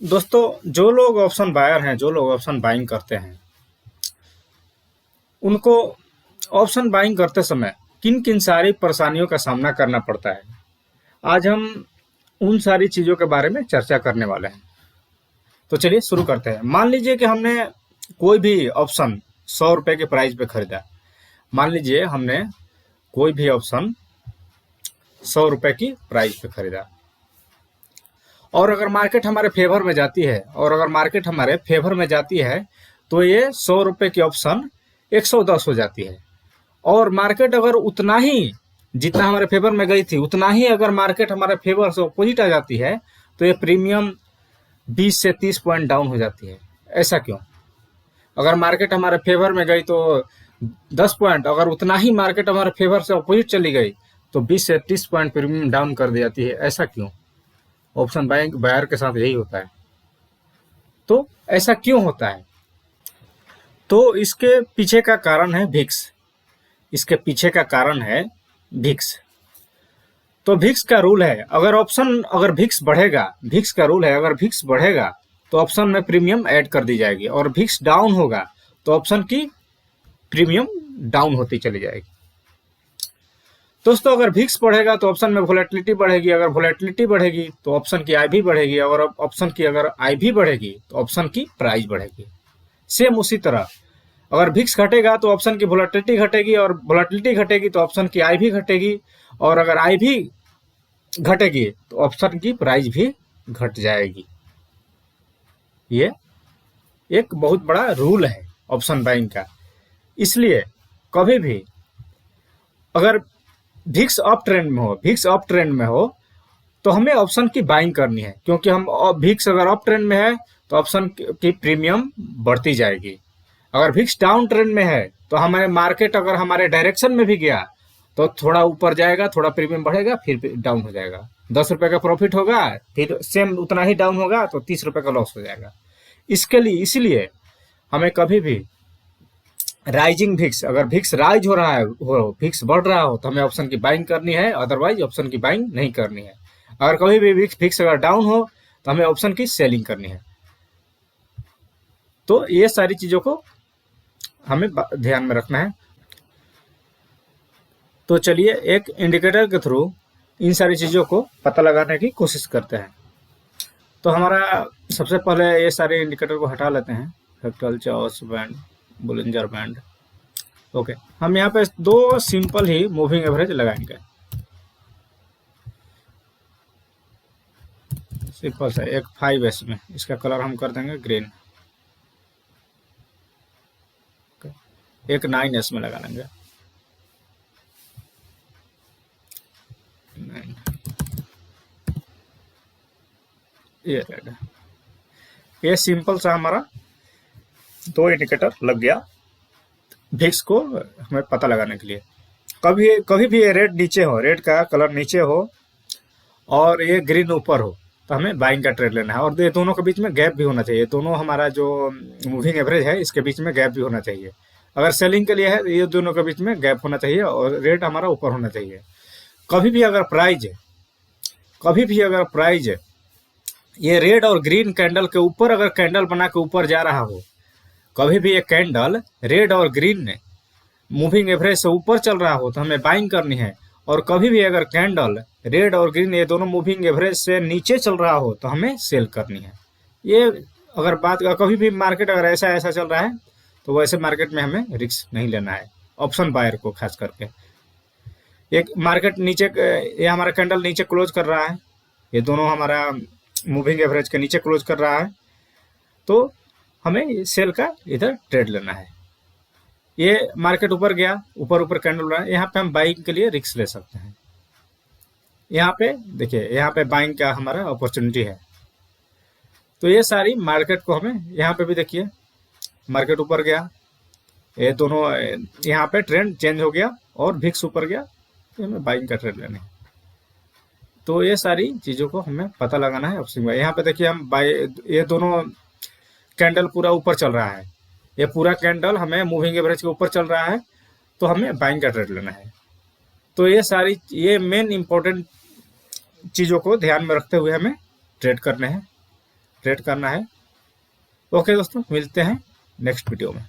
दोस्तों, जो लोग ऑप्शन बायर हैं, जो लोग ऑप्शन बाइंग करते हैं, उनको ऑप्शन बाइंग करते समय किन किन सारी परेशानियों का सामना करना पड़ता है, आज हम उन सारी चीज़ों के बारे में चर्चा करने वाले हैं। तो चलिए शुरू करते हैं। मान लीजिए कि हमने कोई भी ऑप्शन 100 रुपये के प्राइस पे खरीदा। मान लीजिए हमने कोई भी ऑप्शन 100 रुपये की प्राइस पे खरीदा, और अगर मार्केट हमारे फेवर में जाती है तो ये 100 रुपये की ऑप्शन 110 हो जाती है। और मार्केट अगर उतना ही, जितना हमारे फेवर में गई थी उतना ही अगर मार्केट हमारे फेवर से अपोजिट आ जाती है तो ये प्रीमियम 20 से 30 पॉइंट डाउन हो जाती है। ऐसा क्यों? अगर मार्केट हमारे फेवर में गई तो 10 पॉइंट, अगर उतना ही मार्केट हमारे फेवर से अपोजिट चली गई तो 20 से 30 पॉइंट प्रीमियम डाउन कर दी जाती है। ऐसा क्यों? ऑप्शन बायर के साथ यही होता है। तो ऐसा क्यों होता है? तो इसके पीछे का कारण है भिक्स। इसके पीछे का कारण है भिक्स। तो भिक्स का रूल है, अगर भिक्स बढ़ेगा, भिक्स का रूल है, अगर भिक्स बढ़ेगा तो ऑप्शन में प्रीमियम ऐड कर दी जाएगी, और भिक्स डाउन होगा तो ऑप्शन की प्रीमियम डाउन होती चली जाएगी। दोस्तों, अगर भिक्स बढ़ेगा तो ऑप्शन में वोलेटिलिटी बढ़ेगी, अगर वोलेटिलिटी बढ़ेगी तो ऑप्शन की आईवी बढ़ेगी, और ऑप्शन की अगर आईवी बढ़ेगी तो ऑप्शन की प्राइस बढ़ेगी। सेम उसी तरह अगर भिक्स घटेगा तो ऑप्शन की वोलेटिलिटी घटेगी, और वोलेटिलिटी घटेगी तो ऑप्शन की आईवी घटेगी, और अगर आईवी घटेगी तो ऑप्शन की प्राइस भी घट जाएगी। ये एक बहुत बड़ा रूल है ऑप्शन बाइंग का। इसलिए कभी भी अगर भिक्स अप ट्रेंड में हो तो हमें ऑप्शन की बाइंग करनी है, क्योंकि हम भिक्स अगर अप ट्रेंड में है तो ऑप्शन की प्रीमियम बढ़ती जाएगी। अगर भिक्स डाउन ट्रेंड में है तो हमारे मार्केट अगर हमारे डायरेक्शन में भी गया तो थोड़ा ऊपर जाएगा, थोड़ा प्रीमियम बढ़ेगा, फिर डाउन हो जाएगा। 10 रुपये का प्रॉफिट होगा, फिर सेम उतना ही डाउन होगा तो 30 रुपये का लॉस हो जाएगा। इसलिए हमें कभी भी राइजिंग भिक्स, अगर भिक्स राइज हो रहा है, भिक्स बढ़ रहा हो तो हमें ऑप्शन की बाइंग करनी है, अदरवाइज ऑप्शन की बाइंग नहीं करनी है। अगर कभी भी भिक्स अगर डाउन हो तो हमें ऑप्शन की सेलिंग करनी है। तो ये सारी चीजों को हमें ध्यान में रखना है। तो चलिए एक इंडिकेटर के थ्रू इन सारी चीजों को पता लगाने की कोशिश करते हैं। तो हमारा सबसे पहले ये सारे इंडिकेटर को हटा लेते हैं, fractal, chaos band, Bollinger band. Okay, हम यहाँ पे दो सिंपल ही मूविंग एवरेज लगाएंगे। सिंपल सा एक 5S में, इसका कलर हम कर देंगे ग्रीन। एक 9S में लगा लेंगे, 9। ये रेड है। ये सिंपल सा हमारा दो इंडिकेटर लग गया भिक्स को हमें पता लगाने के लिए। कभी भी ये रेड नीचे हो, रेड का कलर नीचे हो और ये ग्रीन ऊपर हो तो हमें बाइंग का ट्रेड लेना है, और ये दोनों के बीच में गैप भी होना चाहिए। दोनों हमारा जो मूविंग एवरेज है इसके बीच में गैप भी होना चाहिए। अगर सेलिंग के लिए है तो ये दोनों के बीच में गैप होना चाहिए और रेट हमारा ऊपर होना चाहिए। कभी भी अगर प्राइज ये रेड और ग्रीन कैंडल के ऊपर अगर कैंडल बना के ऊपर जा रहा हो, कभी भी ये कैंडल रेड और ग्रीन मूविंग एवरेज से ऊपर चल रहा हो तो हमें बाइंग करनी है, और कभी भी अगर कैंडल रेड और ग्रीन ये दोनों मूविंग एवरेज से नीचे चल रहा हो तो हमें सेल करनी है। ये अगर बात कभी भी मार्केट अगर ऐसा चल रहा है तो वैसे मार्केट में हमें रिस्क नहीं लेना है, ऑप्शन बायर को खास करके। एक मार्केट नीचे, ये हमारा कैंडल नीचे क्लोज कर रहा है, ये दोनों हमारा मूविंग एवरेज के नीचे क्लोज कर रहा है, तो हमें सेल का इधर ट्रेड लेना है। ये मार्केट ऊपर गया, ऊपर कैंडल रहा है, यहाँ पे हम बाइंग के लिए रिस्क ले सकते हैं। यहाँ पे देखिए, यहाँ पे बाइंग का हमारा अपॉर्चुनिटी है। तो ये सारी मार्केट को हमें, यहाँ पे भी देखिए मार्केट ऊपर गया, ये दोनों यहाँ पे ट्रेंड चेंज हो गया और भिक्स ऊपर गया, तो हमें बाइंग का ट्रेड लेना है। तो ये सारी चीजों को हमें पता लगाना है ऑप्शन में। यहाँ पे देखिए हम ये दोनों कैंडल पूरा ऊपर चल रहा है, ये पूरा कैंडल हमें मूविंग एवरेज के ऊपर चल रहा है, तो हमें बाइंग का ट्रेड लेना है। तो ये मेन इंपॉर्टेंट चीजों को ध्यान में रखते हुए हमें ट्रेड करने हैं। ट्रेड करना है। ओके दोस्तों, मिलते हैं नेक्स्ट वीडियो में।